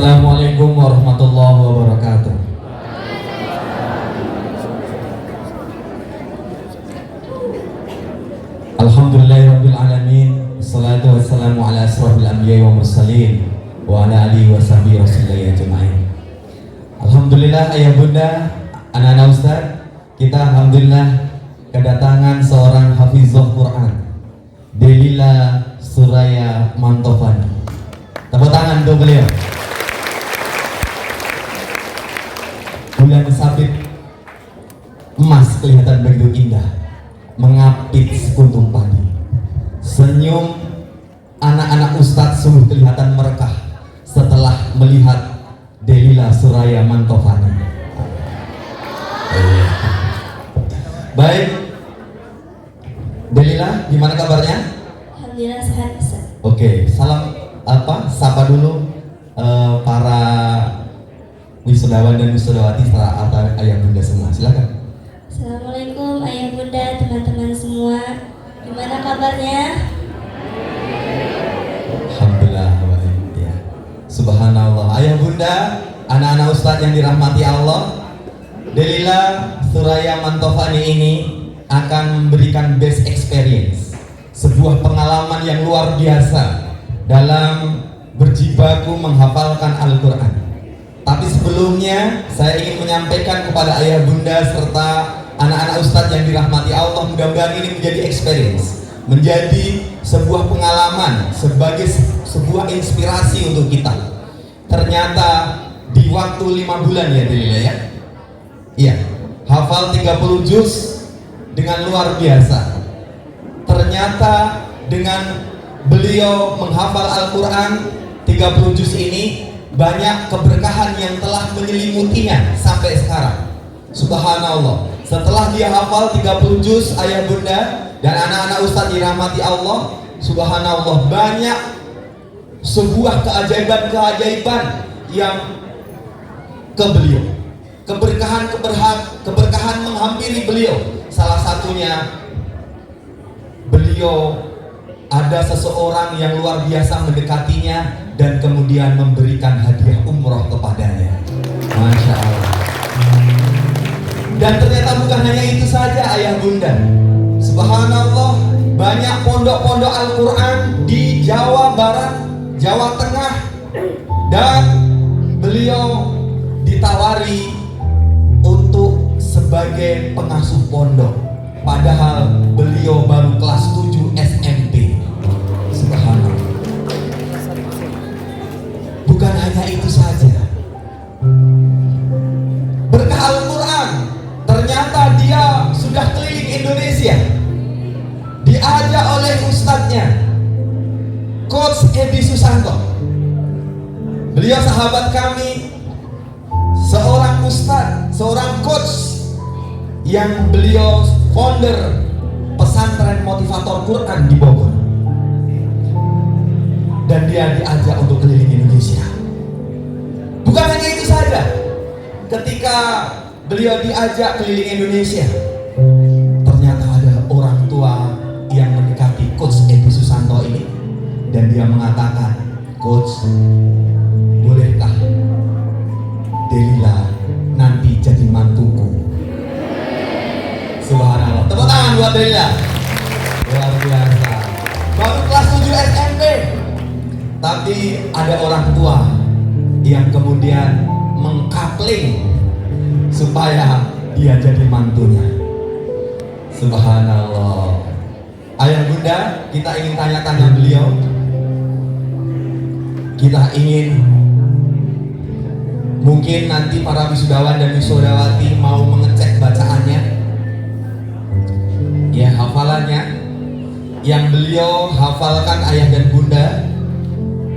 Assalamualaikum warahmatullahi wabarakatuh. Alhamdulillahirabbil alamin. Wassalatu wassalamu ala asrofil anbiya'i wa mursalin wa ala alihi wa sahbihi rasulillah ajma'in. Alhamdulillah ayah bunda, anak-anak ustaz, kita alhamdulillah kedatangan seorang hafizul Quran, Delila Suraya Mantofani. Tepuk tangan untuk beliau. Bulan sabit emas kelihatan begitu indah, mengapit sekuntum padi. Senyum anak-anak ustadz sungguh kelihatan merekah setelah melihat Delila Suraya Mantofani. Baik, Delila, gimana kabarnya? Alhamdulillah sehat Ustaz. Oke, salam sapa dulu para wisudawan dan wisudawati serta ayah bunda semua. Silakan. Assalamualaikum ayah bunda, teman-teman semua. Gimana kabarnya? Alhamdulillah baik ya. Subhanallah. Ayah bunda, anak-anak ustadz yang dirahmati Allah, Delila Suraya Mantofani ini akan memberikan best experience, sebuah pengalaman yang luar biasa dalam berjibaku menghafalkan Al-Quran. Tapi sebelumnya saya ingin menyampaikan kepada ayah bunda serta anak-anak ustadz yang dirahmati Allah, mudah-mudahan ini menjadi experience, menjadi sebuah pengalaman, sebagai sebuah inspirasi untuk kita. Ternyata di waktu 5 bulan ya Delila ya, iya, hafal 30 juz dengan luar biasa. Ternyata dengan beliau menghafal Al-Quran 30 juz ini, banyak keberkahan yang telah menyelimutinya sampai sekarang. Subhanallah. Setelah dia hafal 30 juz ayah bunda dan anak-anak ustadz dirahmati Allah, subhanallah, banyak sebuah keajaiban-keajaiban yang ke beliau. Keberkahan menghampiri beliau. Salah satunya beliau ada seseorang yang luar biasa mendekatinya dan kemudian memberikan hadiah umroh kepadanya. Masya Allah. Dan ternyata bukan hanya itu saja ayah bunda. Subhanallah, banyak pondok-pondok Al-Quran di Jawa Barat, Jawa Tengah, dan beliau ditawari untuk sebagai pengasuh pondok, padahal beliau baru kelas 7 SMP. Subhanallah. Bukan hanya itu saja, berkah Al-Quran, ternyata dia sudah keliling Indonesia, diajak oleh ustadznya Coach Edi Susanto. Beliau sahabat kami, seorang ustadz, seorang coach yang beliau founder pesantren motivator Quran di Bogor. Dan dia diajak untuk keliling Indonesia. Bukan hanya itu saja, ketika beliau diajak keliling Indonesia, ternyata ada orang tua yang mendekati Coach Edi Susanto ini, dan dia mengatakan, "Coach, bolehkah Delila nanti jadi mantuku?" Subhanallah. Tepuk tangan buat Delila. Luar biasa. Baru kelas 7 SMP. Tapi ada orang tua yang kemudian mengkapling supaya dia jadi mantunya. Subhanallah. Ayah bunda, kita ingin tanya-tanya beliau. Kita ingin, mungkin nanti para wisudawan dan wisudawati mau mengecek bacaannya, ya, hafalannya yang beliau hafalkan ayah dan bunda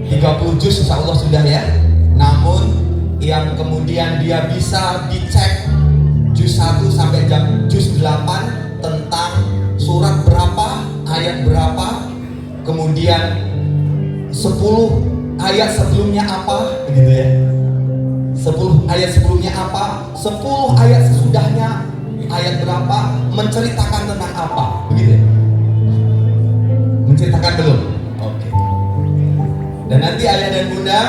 30 juz insya Allah sudah ya. Namun yang kemudian dia bisa dicek juz 1 sampai juz 8 tentang surat berapa, ayat berapa, kemudian 10 ayat sebelumnya apa, begitu ya. 10 ayat sebelumnya apa, 10 ayat sesudahnya ayat berapa, menceritakan tentang apa, begitu ya. Menceritakan belum? Oke. Dan nanti ayah dan bunda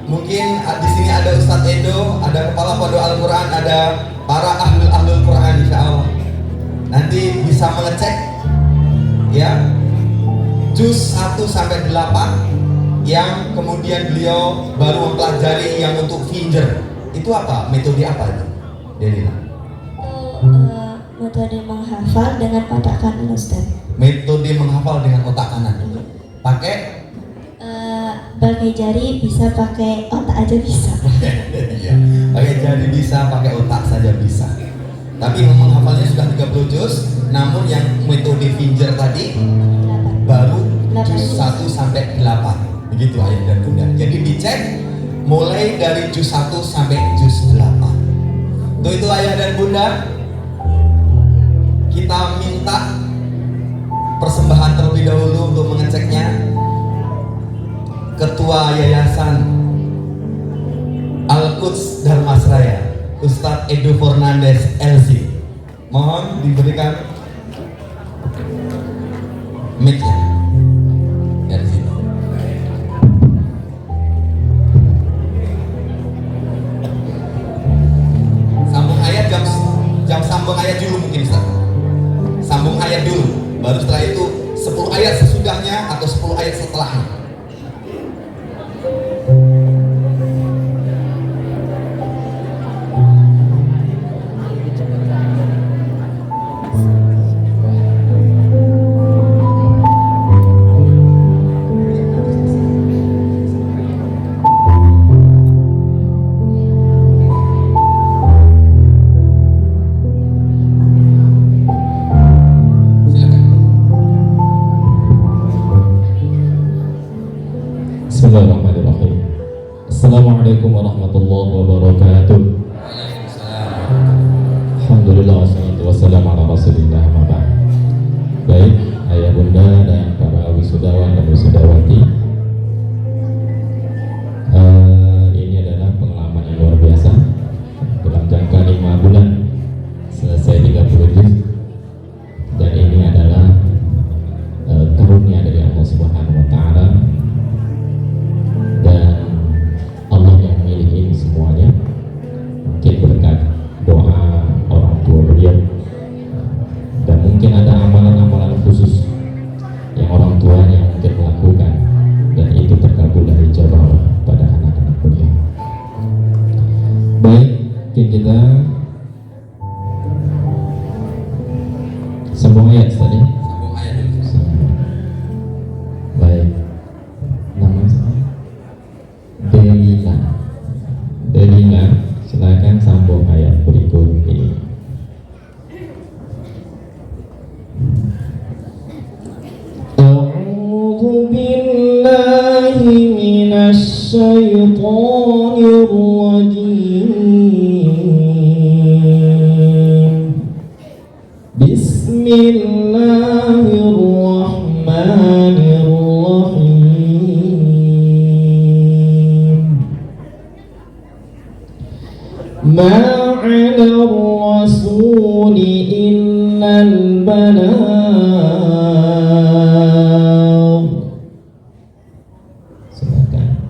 Mungkin di sini ada Ustadz Edo, ada kepala pondok Al-Quran, ada para ahlul Quran, insya Allah. Nanti bisa mengecek ya juz 1 sampai 8 yang kemudian beliau baru mempelajari yang untuk finger. Itu apa? Metode apa itu? Delila. Metode menghafal dengan otak kanan, Ustaz. Metode menghafal dengan otak kanan. Pakai Pakai jari bisa, pakai otak aja bisa. Iya, pakai jari bisa, pakai otak saja bisa. Tapi menghafalnya sudah 30 juz, namun yang metode finger tadi baru juz 1 sampai 8. Begitu ayah dan bunda. Jadi dicek mulai dari juz 1 sampai juz 8. Untuk itu ayah dan bunda, kita minta persembahan terlebih dahulu untuk mengeceknya. Ketua Yayasan Al-Quds Dharmasraya, Ustadz Edo Fernandez LC, mohon diberikan mic-nya dari sini. Sambung ayat, jam sambung ayat dulu mungkin Ustaz. Sambung ayat dulu, baru setelah itu 10 ayat sesudahnya atau 10 ayat setelahnya. Bismillahirrahmanirrahim. Assalamualaikum warahmatullahi wabarakatuh. Alhamdulillah wassalatu wassalamu ala rasulillah ma ba'd. Baik, ayah bunda dan para wisudawan dan wisudawati, ini adalah pengalaman yang luar biasa. Dalam jangka 5 bulan selesai 30 juz, dan ini adalah karunia dari Allah Subhanahu wa Ta'ala. Dan Allah yang memiliki ini semuanya, mungkin berkat doa orang tua beliau, dan mungkin ada amalan-amalan khusus yang orang tuanya mungkin melakukan, dan itu terkabul dari jawab pada anak-anak beliau. Baik, mungkin kita sambung ayat tadi. Sambung ayat dulu. Baik, nama saya Delina, silakan sambung ayat berikut ini. A'udzu billahi minasy syaithanir rajim. Bismillahirrahmanirrahim. Ma 'ala ar-rasuli illal balagh. Silakan.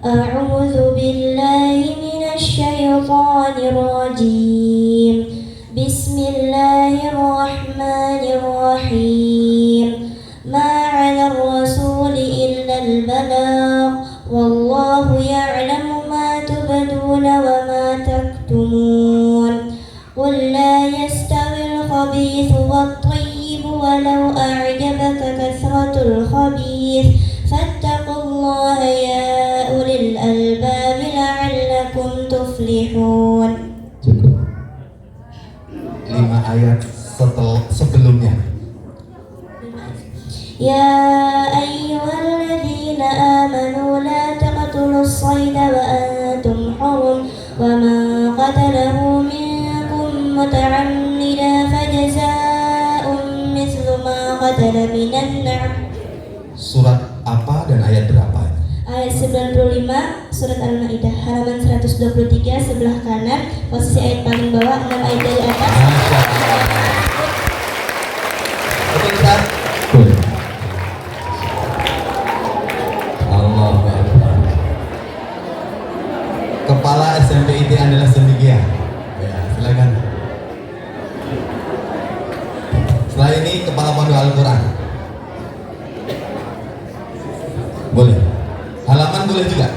A'udzu billahi minasy syaithanir rajim. Bismillahirrahmanirrahim. Ma 'alal rasuli illal balagh. Wallahu ya'lamu ma tubduna wa ma taktumun. Qul la yastawil khabithu wat-tayyib walau a'jabaka kathratul khabith. Fattaqullaha ya ulil albab la'allakum tuflihun. Cukup. 5 ayat sebelumnya. Ya ayyuhalladzina amanu la taqtulus sayda wa antum hurum wa man qatalahu minkum muta'ammidan fajaza'un mithlu ma qatala minan na'am. Surat apa dan ayat berapa? Ayat 95 surat Al-Maidah halaman 123 sebelah kanan, posisi ayat paling bawah, 6 ayat dari atas. Masya Allah. Betul Ustaz? Betul. Allahu Akbar. Kepala SMP IT Andalas Cendekia. Ya, silakan. Setelah ini Kepala Pondok Al-Quran. Boleh. Halaman boleh juga.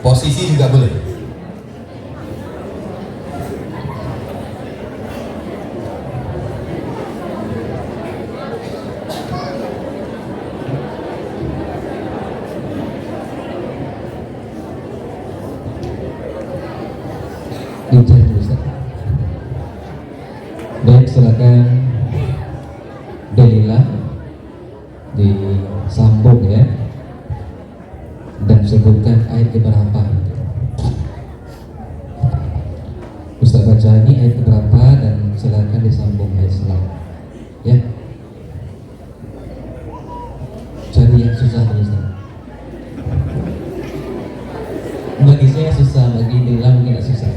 Posisi juga boleh. Diucap Ustaz. Baik, silakan Delila disambung ya, dan sebutkan ayat keberapa. Ustaz baca ini ayat keberapa dan silakan disambung ayat selanjutnya. Ya. Cari yang susah Ustaz. Bagi saya susah, bagi Delila mungkin tidak susah.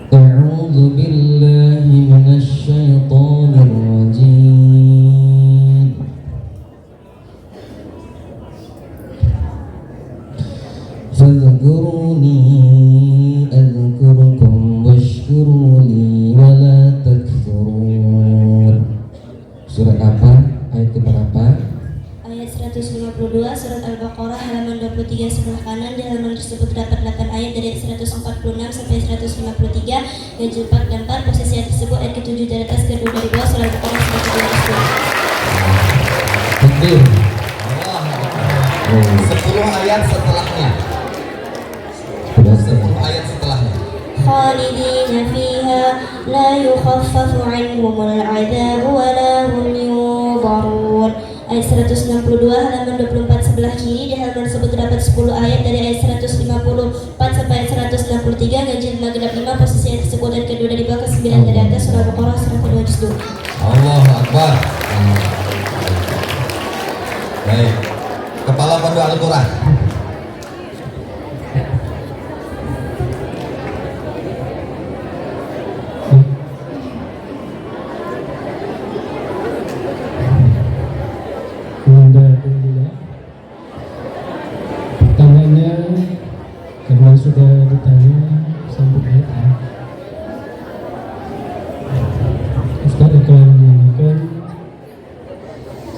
أعوذ بالله من الشيطان الرجيم فاذكروني أذكركم واشكروا لي ولا تكفرون. Surat apa? Ayat keberapa? Ayat 152 surat Al-Baqarah halaman 23 sebelah kanan. Di halaman tersebut terdapat 8 ayat dari 146 sampai 153. Ganjil 4 dan 4. Posisi ayat tersebut ayat ke-7 dari atas, ke-2 dari bawah. Surat Al-Baqarah surat ke-2. Betul. 10 ayat setelahnya. 10 ayat setelahnya. Khalidina fiha la yukhaffafu anhumul adzab wa la hum yunzarun. Ayat 162 halaman 24 sebelah kiri. Di halaman tersebut terdapat 10 ayat dari ayat 154 sampai ayat 163. Ganjil 5 genap 5. Posisi ayat tersebut ayat ke-2 dari bawah, ke-9 dari atas. Surah Al-Baqarah surah ke-2 juz 2. Allahu Akbar. Baik. Kepala Pondok Al-Quran. Pertanyaannya karena sudah ditanya sambung ayat ya. Ustaz akan menanyakan,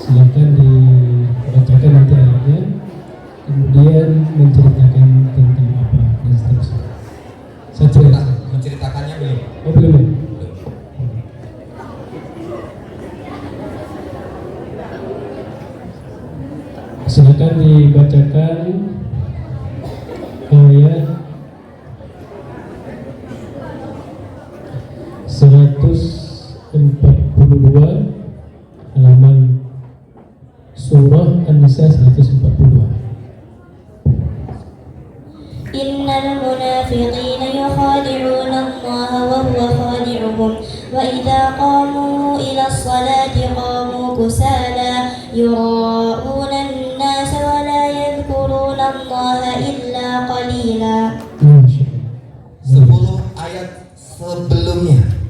silakan dibacakan nanti ayatnya, kemudian menceritakan tentang apa dan seterusnya. Saya cerita. Menceritakannya belum? Oh belum ya? Silakan dibacakan ayat 142 halaman surah An-Nisa 142. Innal munafiqina yukhadi'una Allah wa huwa khadi'uhum wa idza qamu ila as-salati qamu kusala yura'una an-nasa wa la yadhkuruna Allah illa qalila. 10 ayat sebelumnya.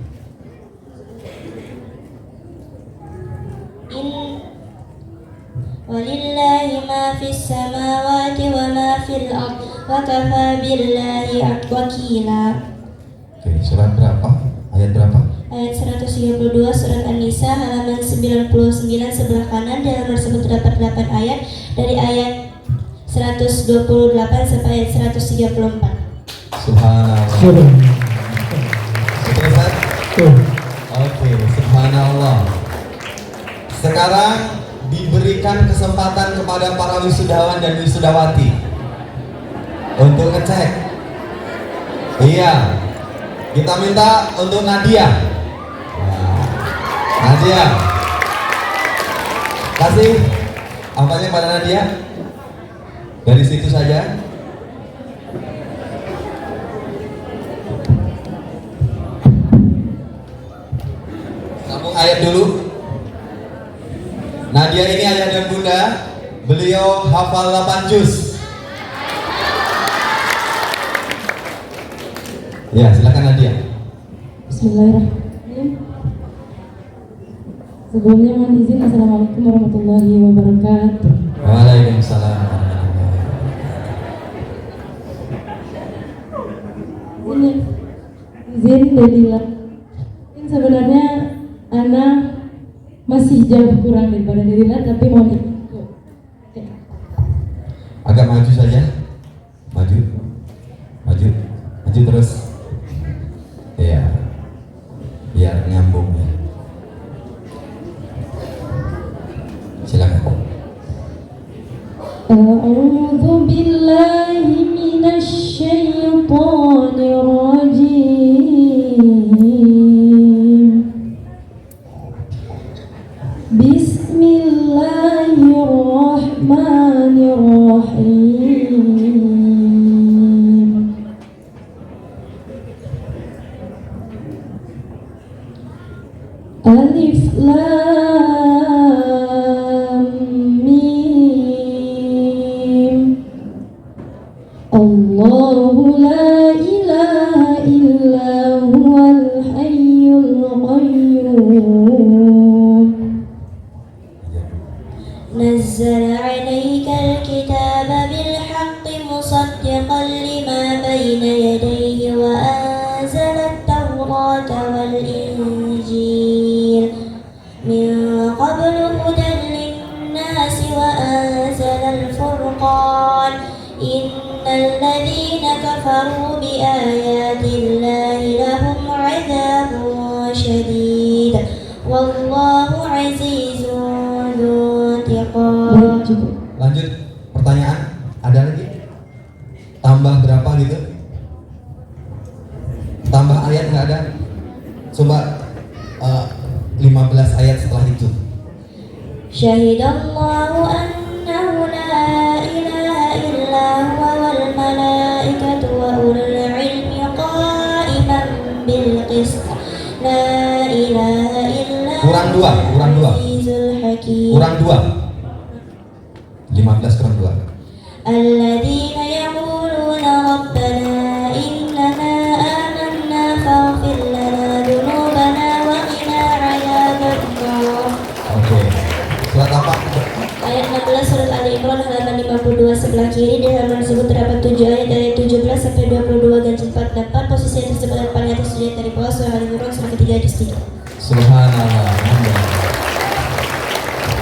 Walillahi ma fis samawati wa ma fil ard wa kafa billahi wakila. Oke, surat berapa? Ayat berapa? Ayat 132 surat An-Nisa halaman 99 sebelah kanan. Di halaman tersebut terdapat 8 ayat dari ayat 128 sampai ayat 134. Subhanallah. Selesai? Tuh. Oke, subhanallah. Sekarang diberikan kesempatan kepada para wisudawan dan wisudawati untuk ngecek. Iya, kita minta untuk Nadia. Nadia, kasih apanya pada Nadia. Dari situ saja. Sambung ayat dulu. Nadia ini ayah dan bunda, beliau hafal 8 juz. Ya, silakan Nadia. Bismillahirrahmanirrahim. Sebelumnya mohon izin, Assalamualaikum warahmatullahi wabarakatuh. Waalaikumsalam. Izin Delila. Mungkin sebenarnya Ana masih jauh kurang daripada Delila, tapi mohon izin. Oke. Agak maju saja. Maju. Maju. Maju terus. Ya. Biar nyambung ya. Silakan. A'udzu billahi minasy syaithanir rajim. Bismillahirrahmanirrahim. Alif Lam Mim. Allahu la ilaha illa huwal hayyul qayyum. نزل عليك الكتاب بالحق مصدقا لما بين يديه وأنزل التوراة والإنجيل من قبل هدى للناس وأنزل الفرقان إن الذين كفروا بآيات الله لهم عذاب شديد والله عزيز ذو انتقام. Lanjut pertanyaan, ada lagi? Tambah berapa gitu? Tambah ayat nggak ada? Coba 15 ayat setelah itu. Syahidallahu annahu la ilaha illa huwa wal malaikatu wa ulul ilmi qa'iman bil qist. La ilaha illa Kurang dua, kurang dua. azizul hakim. Kurang 2. 15 kurang 2. Alladzina yaquluna rabbana innana amanna faghfir lana dhunubana wa qina 'adzabannar. Oke. Surat apa? Ayat 16 surat Ali Imran halaman 52 sebelah kiri. Di halaman tersebut terdapat 7 ayat dari 17 sampai 22 ganjil 4 dan 4. Posisi yang tersebut adalah paling atas sudah dari bawah surah Ali Imran surah ketiga ayat 3. Subhanallah.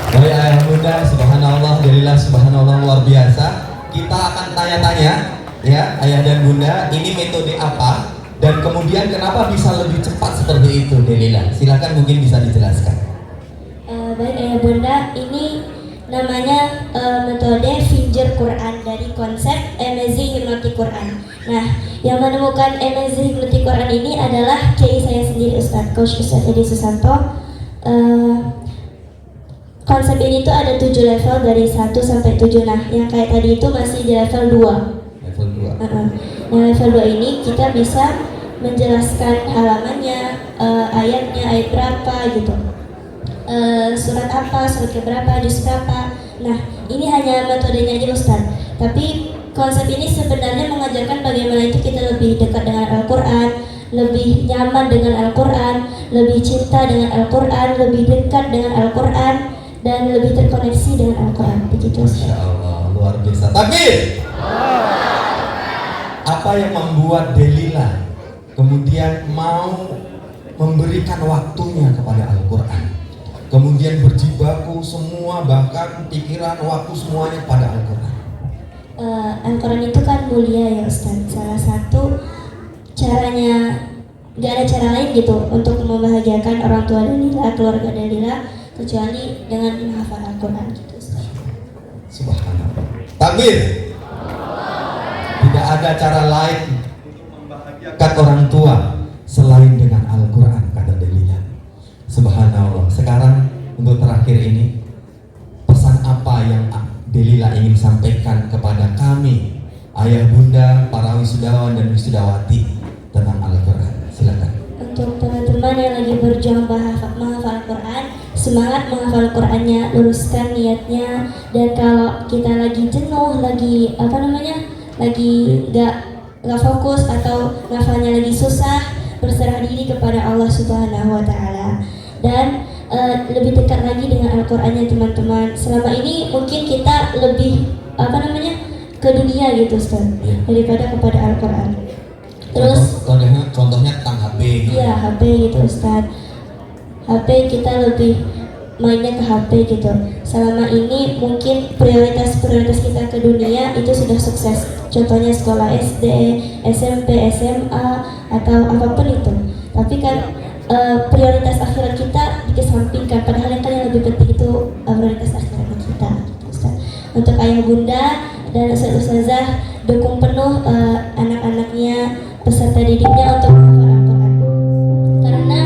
Baik ayah bunda, subhanallah, jadilah subhanallah luar biasa. Kita akan tanya-tanya ya ayah dan bunda, ini metode apa dan kemudian kenapa bisa lebih cepat seperti itu Delila? Silakan mungkin bisa dijelaskan. Baik ayah bunda, ini namanya metode Finger Quran dari konsep Amazing Hypnotic Quran. Nah, yang menemukan Amazing Hypnotic Quran ini adalah kiai saya sendiri, Ustadz Coach Ustadz Edi Susanto. Konsep ini tuh ada 7 level dari 1 sampai 7. Nah, yang kayak tadi itu masih di level 2. Level 2. Nah, level 2 ini kita bisa menjelaskan halamannya, ayatnya, ayat berapa gitu. Surat apa, surat keberapa, juz berapa. Nah, ini hanya metodenya aja Ustaz. Tapi konsep ini sebenarnya mengajarkan bagaimana itu kita lebih dekat dengan Al-Quran, lebih nyaman dengan Al-Quran, lebih cinta dengan Al-Quran, lebih dekat dengan Al-Quran, dan lebih terkoneksi dengan Al-Quran. Begitu Masya Ustaz. Allah, luar biasa. Takbir! Apa yang membuat Delila kemudian mau memberikan waktunya kepada Al-Quran, kemudian berjibaku semua, bahkan pikiran, waktu semuanya pada Al-Quran? Al-Quran itu kan mulia ya Ustaz. Salah satu caranya, gak ada cara lain gitu untuk membahagiakan orang tua Delila, keluarga Delila, kecuali dengan menghafal Al-Quran gitu Ustaz. Subhanallah. Takbir! Tidak ada cara lain membahagiakan orang tua selain dengan Al-Quran, kata Delila. Subhanallah. Sekarang untuk terakhir ini, pesan apa yang Delila ingin sampaikan kepada kami, ayah bunda, para wisudawan dan wisudawati tentang Al-Quran? Silakan. Untuk teman-teman yang lagi berjuang menghafal Al-Quran, semangat menghafal Qur'annya, luruskan niatnya. Dan kalau kita lagi jenuh, lagi nggak fokus atau ngafalnya lagi susah, berserah diri kepada Allah Subhanahu wa Ta'ala. Dan lebih dekat lagi dengan Al-Qur'annya teman-teman. Selama ini mungkin kita lebih ke dunia gitu Ustaz, daripada kepada Al-Qur'an. Terus contohnya tentang HP gitu. iya, HP gitu Ustaz. HP kita lebih mainnya ke HP gitu. Selama ini mungkin prioritas kita ke dunia itu sudah sukses. Contohnya sekolah SD, SMP, SMA atau apapun itu. Tapi kan prioritas akhirat kita dikesampingkan. Padahal yang lebih penting itu prioritas akhirat kita. Ustaz. Untuk ayah bunda dan ustazah, dukung penuh anak-anaknya, peserta didiknya untuk menghafal Al-Quran. Karena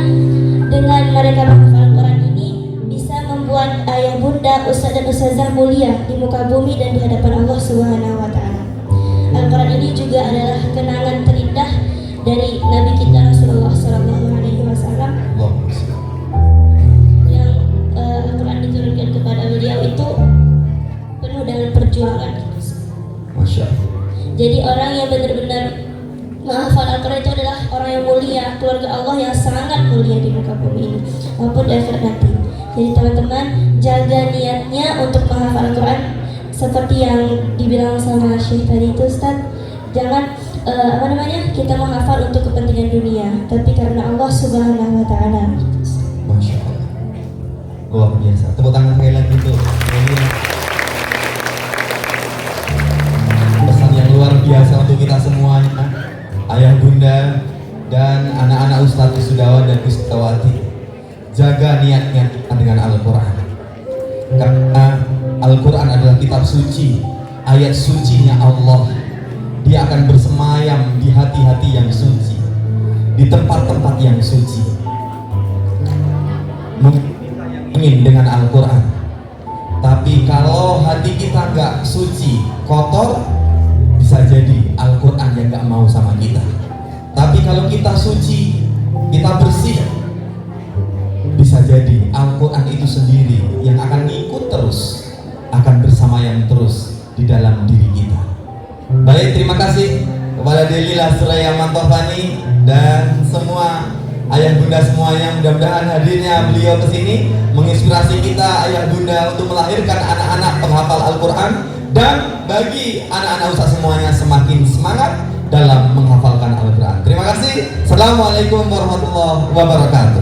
dengan mereka menghafal Al-Quran ini bisa membuat ayah bunda, ustaz dan ustazah mulia di muka bumi dan di hadapan Allah Subhanahu wa Ta'ala. Al-Quran ini juga adalah kenangan terindah dari Nabi kita Rasulullah SAW yang Al-Quran diturunkan kepada beliau itu penuh dengan perjuangan. Masya Allah. Jadi orang yang benar-benar menghafal Al-Quran itu adalah orang yang mulia, keluarga Allah yang sangat mulia di muka bumi ini maupun di akhirat nanti. Jadi teman-teman, jaga niatnya untuk menghafal Al-Quran seperti yang dibilang sama Syekh tadi itu Ustaz. Jangan kita menghafal untuk kepentingan dunia, tapi karena Allah Subhanahu wa Ta'ala. Masya Allah, luar biasa. Tepuk tangan sekali lagi untuk pesan yang luar biasa untuk kita semuanya, ayah bunda dan anak-anak Ustadz Wisudawan dan Wisudawati. Jaga niatnya dengan Al-Quran, karena Al-Quran adalah kitab suci, ayat sucinya Allah. Dia akan bersemayam di hati-hati yang suci, di tempat-tempat yang suci. Mungkin kita yang ingin dengan Al-Quran, tapi kalau hati kita nggak suci, kotor, bisa jadi Al-Quran yang nggak mau sama kita. Tapi kalau kita suci, kita bersih, bisa jadi Al-Quran itu sendiri yang akan ngikut terus, akan bersemayam terus di dalam diri kita. Baik, terima kasih kepada Delila Suraya Mantofani dan semua ayah bunda semuanya. Mudah-mudahan hadirnya beliau ke sini menginspirasi kita ayah bunda untuk melahirkan anak-anak penghafal Al-Quran, dan bagi anak-anak ustaz semuanya semakin semangat dalam menghafalkan Al-Quran. Terima kasih. Assalamualaikum warahmatullahi wabarakatuh.